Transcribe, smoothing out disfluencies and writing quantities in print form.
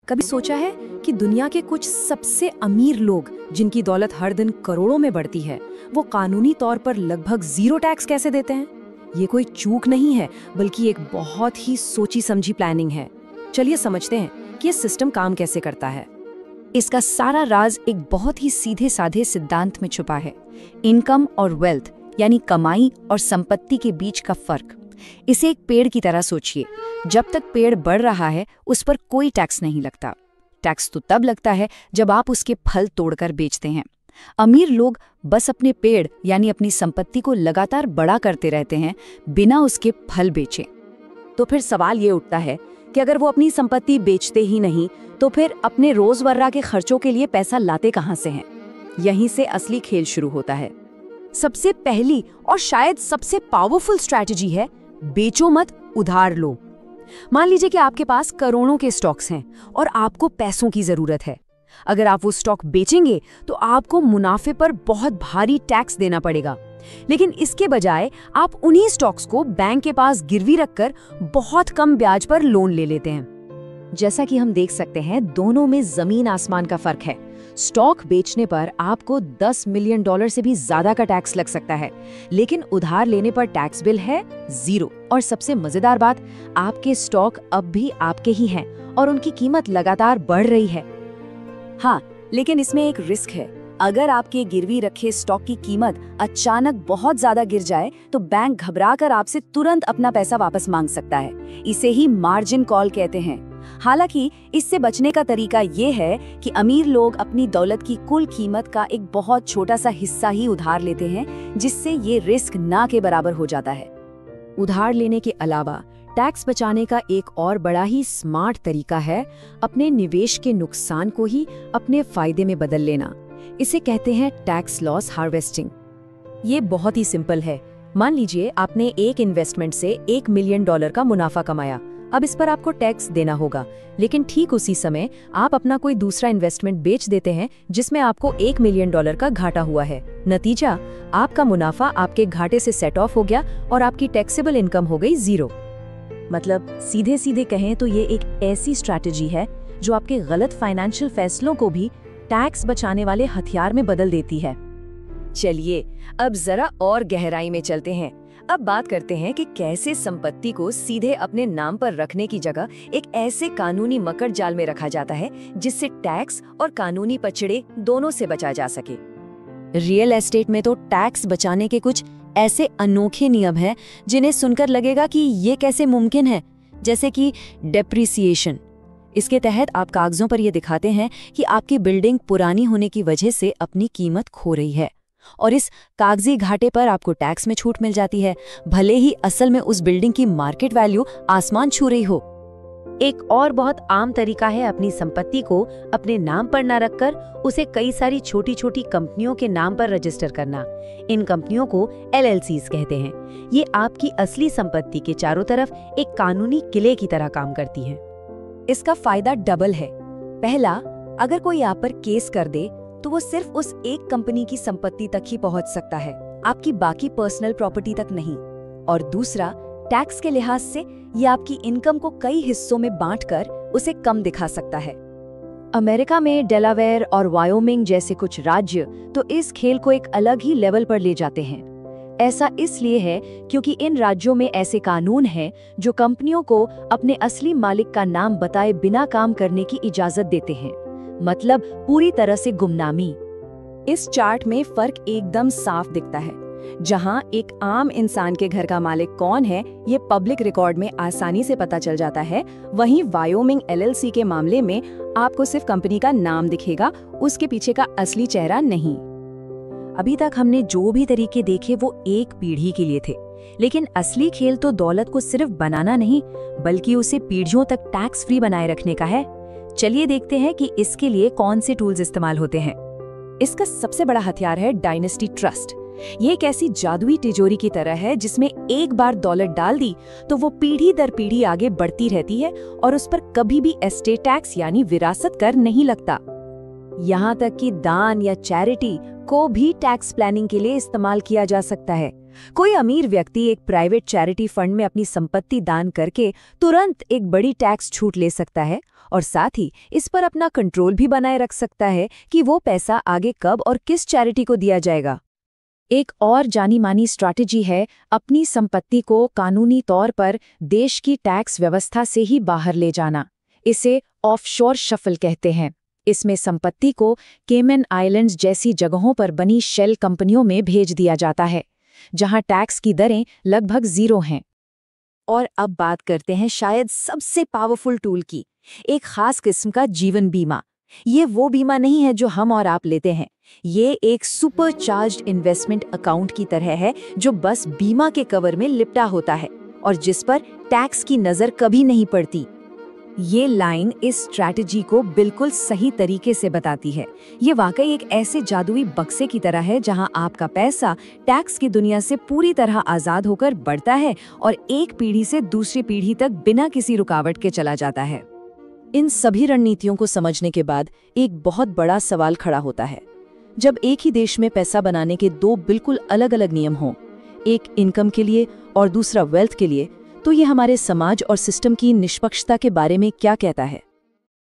कभी सोचा है कि दुनिया के कुछ सबसे अमीर लोग जिनकी दौलत हर दिन करोड़ों में बढ़ती है, वो कानूनी तौर पर लगभग जीरो टैक्स कैसे देते हैं? ये कोई चूक नहीं है, बल्कि एक बहुत ही सोची समझी प्लानिंग है। चलिए समझते हैं कि ये सिस्टम काम कैसे करता है। इसका सारा राज एक बहुत ही सीधे साधे सिद्धांत में छुपा है, इनकम और वेल्थ, यानी कमाई और संपत्ति के बीच का फर्क। इसे एक पेड़ की तरह सोचिए। जब तक पेड़ बढ़ रहा है उस पर कोई टैक्स नहीं लगता। टैक्स तो तब लगता है जब आप उसके फल तोड़कर बेचते हैं। अमीर लोग बस अपने पेड़ यानी अपनी संपत्ति को लगातार बड़ा करते रहते हैं बिना उसके फल बेचे। तो फिर सवाल ये उठता है कि अगर वो अपनी संपत्ति बेचते ही नहीं तो फिर अपने रोजमर्रा के खर्चों के लिए पैसा लाते कहाँ से हैं? यहीं से असली खेल शुरू होता है। सबसे पहली और शायद सबसे पावरफुल स्ट्रैटेजी है बेचो मत, उधार लो। मान लीजिए कि आपके पास करोड़ों के स्टॉक्स हैं और आपको पैसों की जरूरत है। अगर आप वो स्टॉक बेचेंगे तो आपको मुनाफे पर बहुत भारी टैक्स देना पड़ेगा, लेकिन इसके बजाय आप उन्हीं स्टॉक्स को बैंक के पास गिरवी रखकर बहुत कम ब्याज पर लोन ले लेते हैं। जैसा कि हम देख सकते हैं, दोनों में जमीन आसमान का फर्क है। स्टॉक बेचने पर आपको $10 मिलियन से भी ज्यादा का टैक्स लग सकता है, लेकिन उधार लेने पर टैक्स बिल है 0। और सबसे मजेदार बात, आपके स्टॉक अब भी आपके ही हैं और उनकी कीमत लगातार बढ़ रही है। हाँ, लेकिन इसमें एक रिस्क है। अगर आपके गिरवी रखे स्टॉक की कीमत अचानक बहुत ज्यादा गिर जाए तो बैंक घबराकर आपसे तुरंत अपना पैसा वापस मांग सकता है। इसे ही मार्जिन कॉल कहते हैं। हालांकि इससे बचने का तरीका ये है कि अमीर लोग अपनी दौलत की कुल कीमत का एक बहुत छोटा सा हिस्सा ही उधार लेते हैं, जिससे ये रिस्क ना के बराबर हो जाता है। उधार लेने के अलावा टैक्स बचाने का एक और बड़ा ही स्मार्ट तरीका है अपने निवेश के नुकसान को ही अपने फायदे में बदल लेना। इसे कहते हैं टैक्स लॉस हार्वेस्टिंग। ये बहुत ही सिंपल है। मान लीजिए आपने एक इन्वेस्टमेंट से $1 मिलियन का मुनाफा कमाया। अब इस पर आपको टैक्स देना होगा, लेकिन ठीक उसी समय आप अपना कोई दूसरा इन्वेस्टमेंट बेच देते हैं जिसमें आपको $1 मिलियन का घाटा हुआ है। नतीजा, आपका मुनाफा आपके घाटे से सेट ऑफ हो गया और आपकी टैक्सेबल इनकम हो गई 0। मतलब सीधे सीधे कहें तो ये एक ऐसी स्ट्रैटेजी है जो आपके गलत फाइनेंशियल फैसलों को भी टैक्स बचाने वाले हथियार में बदल देती है। चलिए अब जरा और गहराई में चलते हैं। अब बात करते हैं कि कैसे संपत्ति को सीधे अपने नाम पर रखने की जगह एक ऐसे कानूनी मकड़ जाल में रखा जाता है जिससे टैक्स और कानूनी पचड़े दोनों से बचा जा सके। रियल एस्टेट में तो टैक्स बचाने के कुछ ऐसे अनोखे नियम हैं जिन्हें सुनकर लगेगा कि ये कैसे मुमकिन है, जैसे कि डेप्रिसिएशन। इसके तहत आप कागजों पर ये दिखाते हैं कि आपकी बिल्डिंग पुरानी होने की वजह से अपनी कीमत खो रही है, और इस कागजी घाटे पर आपको टैक्स में छूट मिल जाती है, भले ही असल में उस बिल्डिंग की मार्केट वैल्यू आसमान छू रही हो। एक और बहुत आम तरीका है अपनी संपत्ति को अपने नाम पर न रखकर उसे कई सारी छोटी छोटी कंपनियों के नाम पर रजिस्टर करना। इन कंपनियों को LLCs कहते हैं। ये आपकी असली संपत्ति के चारों तरफ एक कानूनी किले की तरह काम करती हैं। इसका फायदा डबल है। पहला, अगर कोई आप पर केस कर दे तो वो सिर्फ उस एक कंपनी की संपत्ति तक ही पहुंच सकता है, आपकी बाकी पर्सनल प्रॉपर्टी तक नहीं। और दूसरा, टैक्स के लिहाज से ये आपकी इनकम को कई हिस्सों में बांटकर उसे कम दिखा सकता है। अमेरिका में डेलावेयर और वायोमिंग जैसे कुछ राज्य तो इस खेल को एक अलग ही लेवल पर ले जाते हैं। ऐसा इसलिए है क्योंकि इन राज्यों में ऐसे कानून हैं जो कंपनियों को अपने असली मालिक का नाम बताए बिना काम करने की इजाजत देते हैं, मतलब पूरी तरह से गुमनामी। इस चार्ट में फर्क एकदम साफ दिखता है। जहां एक आम इंसान के घर का मालिक कौन है ये पब्लिक रिकॉर्ड में आसानी से पता चल जाता है, वहीं वायोमिंग LLC के मामले में आपको सिर्फ कंपनी का नाम दिखेगा, उसके पीछे का असली चेहरा नहीं। अभी तक हमने जो भी तरीके देखे वो एक पीढ़ी के लिए थे, लेकिन असली खेल तो दौलत को सिर्फ बनाना नहीं बल्कि उसे पीढ़ियों तक टैक्स फ्री बनाए रखने का है। चलिए देखते हैं कि इसके लिए कौन से टूल्स इस्तेमाल होते हैं। इसका सबसे बड़ा हथियार है डायनेस्टी ट्रस्ट। ये एक ऐसी जादुई तिजोरी की तरह है जिसमें एक बार दौलत डाल दी तो वो पीढ़ी दर पीढ़ी आगे बढ़ती रहती है और उस पर कभी भी एस्टेट टैक्स यानी विरासत कर नहीं लगता। यहाँ तक कि दान या चैरिटी को भी टैक्स प्लानिंग के लिए इस्तेमाल किया जा सकता है। कोई अमीर व्यक्ति एक प्राइवेट चैरिटी फंड में अपनी संपत्ति दान करके तुरंत एक बड़ी टैक्स छूट ले सकता है और साथ ही इस पर अपना कंट्रोल भी बनाए रख सकता है कि वो पैसा आगे कब और किस चैरिटी को दिया जाएगा। एक और जानी मानी स्ट्रैटेजी है अपनी संपत्ति को कानूनी तौर पर देश की टैक्स व्यवस्था से ही बाहर ले जाना। इसे ऑफशोर शफल कहते हैं। इसमें संपत्ति को केमन आइलैंड्स जैसी जगहों पर बनी शेल कंपनियों में भेज दिया जाता है, जहां टैक्स की दरें लगभग 0 हैं। और अब बात करते हैं शायद सबसे पावरफुल टूल की, एक खास किस्म का जीवन बीमा। ये वो बीमा नहीं है जो हम और आप लेते हैं। ये एक सुपरचार्ज्ड इन्वेस्टमेंट अकाउंट की तरह है जो बस बीमा के कवर में लिपटा होता है और जिस पर टैक्स की नजर कभी नहीं पड़ती। ये लाइन इस स्ट्रैटेजी को बिल्कुल सही तरीके से बताती है। ये वाकई एक ऐसे जादुई बक्से की तरह है जहां आपका पैसा टैक्स की दुनिया से पूरी तरह आजाद होकर बढ़ता है और एक पीढ़ी से दूसरी पीढ़ी तक बिना किसी रुकावट के चला जाता है। इन सभी रणनीतियों को समझने के बाद एक बहुत बड़ा सवाल खड़ा होता है। जब एक ही देश में पैसा बनाने के 2 बिल्कुल अलग अलग नियम हों, एक इनकम के लिए और दूसरा वेल्थ के लिए, तो ये हमारे समाज और सिस्टम की निष्पक्षता के बारे में क्या कहता है?